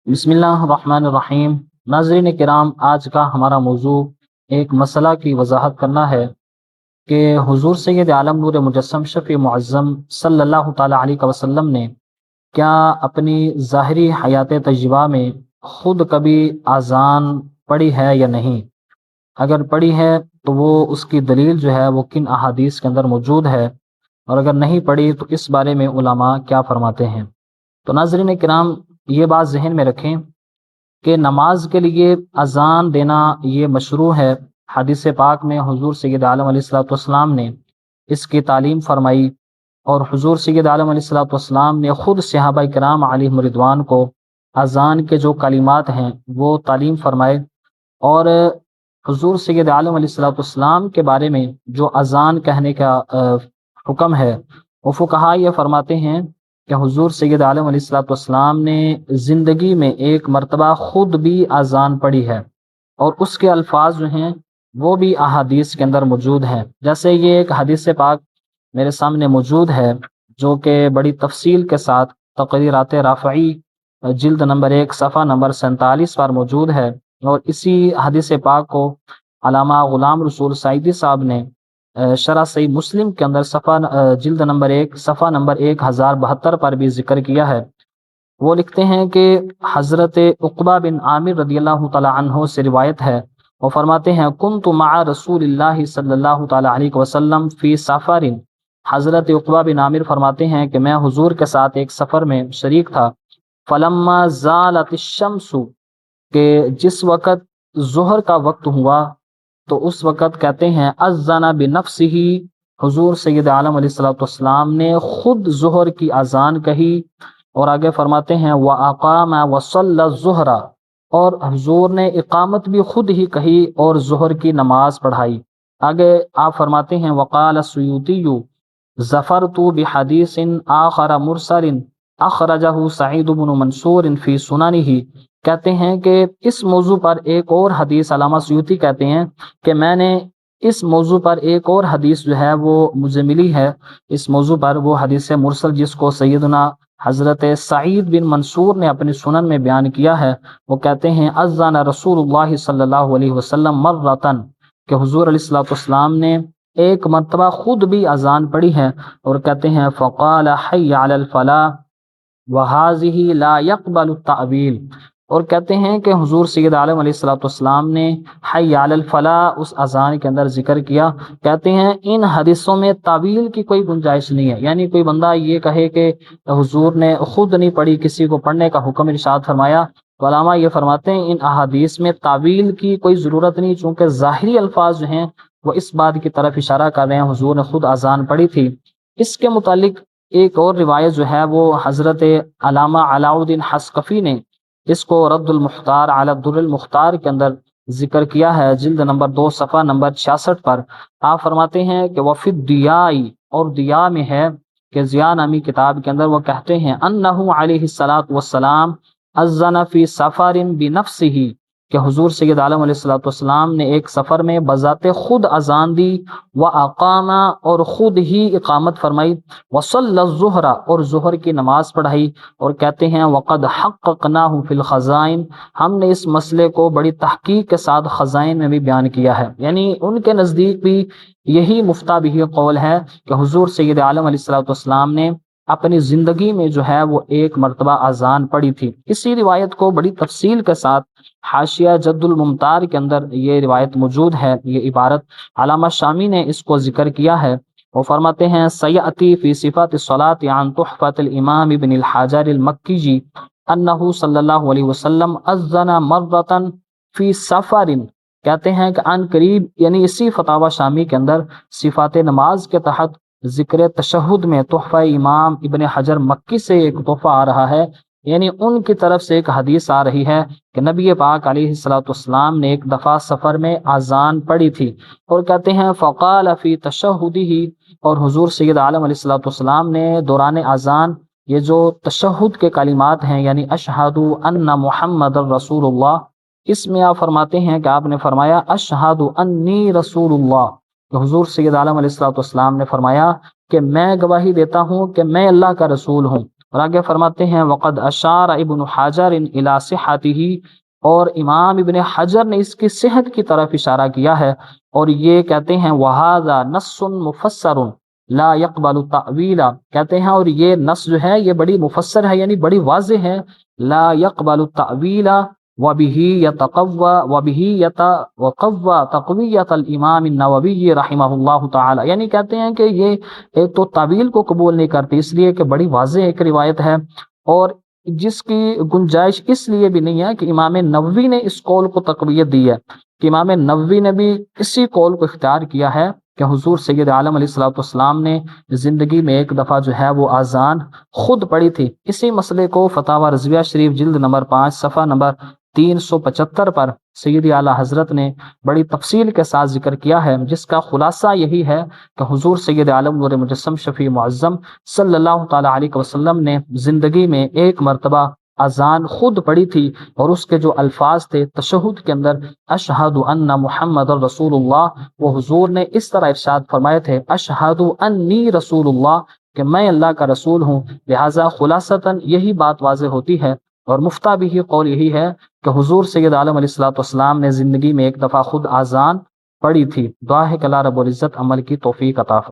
بسم اللہ الرحمن الرحیم۔ ناظرین کرام، آج کا ہمارا موضوع ایک مسئلہ کی وضاحت کرنا ہے کہ حضور سید عالم نور مجسم شفیع معظم صلی اللہ تعالیٰ علیہ وسلم نے کیا اپنی ظاہری حیات طیبہ میں خود کبھی اذان پڑھی ہے یا نہیں؟ اگر پڑھی ہے تو وہ اس کی دلیل جو ہے وہ کن احادیث کے اندر موجود ہے، اور اگر نہیں پڑھی تو اس بارے میں علماء کیا فرماتے ہیں۔ تو ناظرین کرام، یہ بات ذہن میں رکھیں کہ نماز کے لیے اذان دینا یہ مشروع ہے۔ حدیث پاک میں حضور سید عالم علیہ الصلوۃ والسلام نے اس کی تعلیم فرمائی، اور حضور سید عالم علیہ الصلوۃ والسلام نے خود صحابہ کرام علیہم رضوان کو اذان کے جو کلمات ہیں وہ تعلیم فرمائے، اور حضور سید عالم علیہ الصلوۃ والسلام کے بارے میں جو اذان کہنے کا حکم ہے، وہ فقہا یہ فرماتے ہیں کہ حضور سید عالم علیہ الصلوۃ والسلام نے زندگی میں ایک مرتبہ خود بھی اذان پڑھی ہے، اور اس کے الفاظ جو ہیں وہ بھی احادیث کے اندر موجود ہیں۔ جیسے یہ ایک حدیث پاک میرے سامنے موجود ہے جو کہ بڑی تفصیل کے ساتھ تقریرات رافعی جلد نمبر 1 صفحہ نمبر 47 پر موجود ہے، اور اسی حدیث پاک کو علامہ غلام رسول سعیدی صاحب نے شرح صحیح مسلم کے اندر جلد نمبر 1 صفحہ نمبر 1072 پر بھی ذکر کیا ہے۔ وہ لکھتے ہیں کہ حضرت عقبہ بن عامر رضی اللہ تعالی عنہ سے روایت ہے، وہ فرماتے ہیں کنت مع رسول اللہ صلی اللہ تعالی علیہ وسلم فی سفر۔ حضرت عقبہ بن عامر فرماتے ہیں کہ میں حضور کے ساتھ ایک سفر میں شریک تھا، فلما زالت الشمس، کہ جس وقت ظہر کا وقت ہوا تو اس وقت کہتے ہیں اذن بنفسہ، حضور سید عالم علیہ الصلوۃ والسلام نے خود ظہر کی اذان کہی، اور آگے فرماتے ہیں وَأَقَامَ وَصَلَّى الظُّهْرَ، اور حضور نے اقامت بھی خود ہی کہی اور ظہر کی نماز پڑھائی۔ آگے آپ فرماتے ہیں وقال السیوطی ظفرت بحدیث آخر مرسل اخرجہ سعید بن منصور فی سننہ، کہتے ہیں کہ اس موضوع پر ایک اور حدیث، علامہ سیوطی کہتے ہیں کہ میں نے اس موضوع پر ایک اور حدیث جو ہے وہ مجھے ملی ہے، اس موضوع پر وہ حدیث مرسل جس کو سیدنا حضرت سعید بن منصور نے اپنی سنن میں بیان کیا ہے، وہ کہتے ہیں اذن رسول اللہ صلی اللہ علیہ وسلم مرتن، کہ حضور علیہ الصلوۃ والسلام نے ایک مرتبہ خود بھی اذان پڑھی ہے، اور کہتے ہیں فقال حی علی الفلاح وہذہ لا یقبل التأویل، اور کہتے ہیں کہ حضور سید عالم علیہ الصلوۃ والسلام نے حی علی الفلاح اس اذان کے اندر ذکر کیا۔ کہتے ہیں ان حدیثوں میں تعویل کی کوئی گنجائش نہیں ہے، یعنی کوئی بندہ یہ کہے کہ حضور نے خود نہیں پڑھی، کسی کو پڑھنے کا حکم ارشاد فرمایا، تو علماء یہ فرماتے ہیں ان احادیث میں تعویل کی کوئی ضرورت نہیں، چونکہ ظاہری الفاظ جو ہیں وہ اس بات کی طرف اشارہ کر رہے ہیں حضور نے خود اذان پڑھی تھی۔ اس کے متعلق ایک اور روایت جو ہے وہ حضرت علامہ علاء الدین حسقفی نے اس کو رد المختار علی الدر المختار کے اندر ذکر کیا ہے، جلد نمبر 2 صفحہ نمبر 66 پر۔ آپ فرماتے ہیں کہ وفی الضیاء، اور ضیاء میں ہے کہ ضیاء نامی کتاب کے اندر وہ کہتے ہیں انہ علیہ الصلاۃ والسلام اذن فی سفر بنفسہ، کہ حضور سید عالم علیہ الصلوۃ والسلام نے ایک سفر میں بذات خود اذان دی، واقام، اور خود ہی اقامت فرمائی، وصلی الظہر، اور ظہر کی نماز پڑھائی، اور کہتے ہیں وقد حققناہ فی الخزائن، ہم نے اس مسئلے کو بڑی تحقیق کے ساتھ خزائن میں بھی بیان کیا ہے۔ یعنی ان کے نزدیک بھی یہی مفتہ بھی قول ہے کہ حضور سید عالم علیہ الصلوۃ والسلام نے اپنی زندگی میں جو ہے وہ ایک مرتبہ اذان پڑھی تھی۔ اسی روایت کو بڑی تفصیل کے ساتھ حاشیہ جد الممتار کے اندر یہ روایت موجود ہے، یہ عبارت علامہ شامی نے اس کو ذکر کیا ہے۔ وہ فرماتے ہیں سیأتی فی صفات الصلاۃ عن تحفۃ الامام ابن الحجر المکی انہ صلی اللہ علیہ وسلم اذن مرۃ فی سفر، کہتے ہیں کہ عن قریب، یعنی اسی فتاوی شامی کے اندر صفات نماز کے تحت ذکر تشہد میں تحفہ امام ابن حجر مکی سے ایک تحفہ آ رہا ہے، یعنی ان کی طرف سے ایک حدیث آ رہی ہے کہ نبی پاک علیہ الصلوۃ والسلام نے ایک دفعہ سفر میں اذان پڑھی تھی، اور کہتے ہیں فقال فی تشہدہ، اور حضور سید عالم علیہ الصلوۃ والسلام نے دوران اذان یہ جو تشہد کے کلمات ہیں، یعنی اشہد ان محمد رسول اللہ، اس میں آپ فرماتے ہیں کہ آپ نے فرمایا اشہد انی رسول اللہ، کہ حضور سید عالم علیہ الصلوۃ والسلام نے فرمایا کہ میں گواہی دیتا ہوں کہ میں اللہ کا رسول ہوں، اور آگے فرماتے ہیں وقد اشار ابن حجر الی صحته، اور امام ابن حجر نے اس کی صحت کی طرف اشارہ کیا ہے، اور یہ کہتے ہیں وہذا نص مفسر لا يقبل التأویل، کہتے ہیں اور یہ نص جو ہے یہ بڑی مفسر ہے، یعنی بڑی واضح ہے، لا يقبل التأویل وبه يتقوى وبه يتقوى تقویۃ الامام النووی رحمہ اللہ تعالی، یعنی کہتے ہیں کہ یہ ایک تو تعویل کو قبول نہیں کرتی اس لیے کہ بڑی واضح ایک روایت ہے، اور جس کی گنجائش اس لیے بھی نہیں ہے کہ امام نووی نے اس قول کو تقویت دی ہے، کہ امام نووی نے بھی اسی قول کو اختیار کیا ہے کہ حضور سید عالم علیہ الصلوۃ والسلام نے زندگی میں ایک دفعہ جو ہے وہ اذان خود پڑھی تھی۔ اسی مسئلے کو فتاوی رضویہ شریف جلد نمبر 5 صفحہ نمبر 375 پر سید اعلیٰ حضرت نے بڑی تفصیل کے ساتھ ذکر کیا ہے، جس کا خلاصہ یہی ہے کہ حضور سید عالم نور مجسم شفیع معظم صلی اللہ تعالی علیہ وسلم نے زندگی میں ایک مرتبہ اذان خود پڑھی تھی، اور اس کے جو الفاظ تھے تشہد کے اندر اشہد ان محمد رسول اللہ، وہ حضور نے اس طرح ارشاد فرمائے تھے اشہد انی رسول اللہ، کہ میں اللہ کا رسول ہوں۔ لہٰذا خلاصتاً یہی بات واضح ہوتی ہے، اور مفتہ بھی قول یہی ہے کہ حضور سید عالم علیہ الصلوۃ والسلام نے زندگی میں ایک دفعہ خود اذان پڑھی تھی۔ دعا ہے کہ اللہ رب العزت عمل کی توفیق عطا فرمائے۔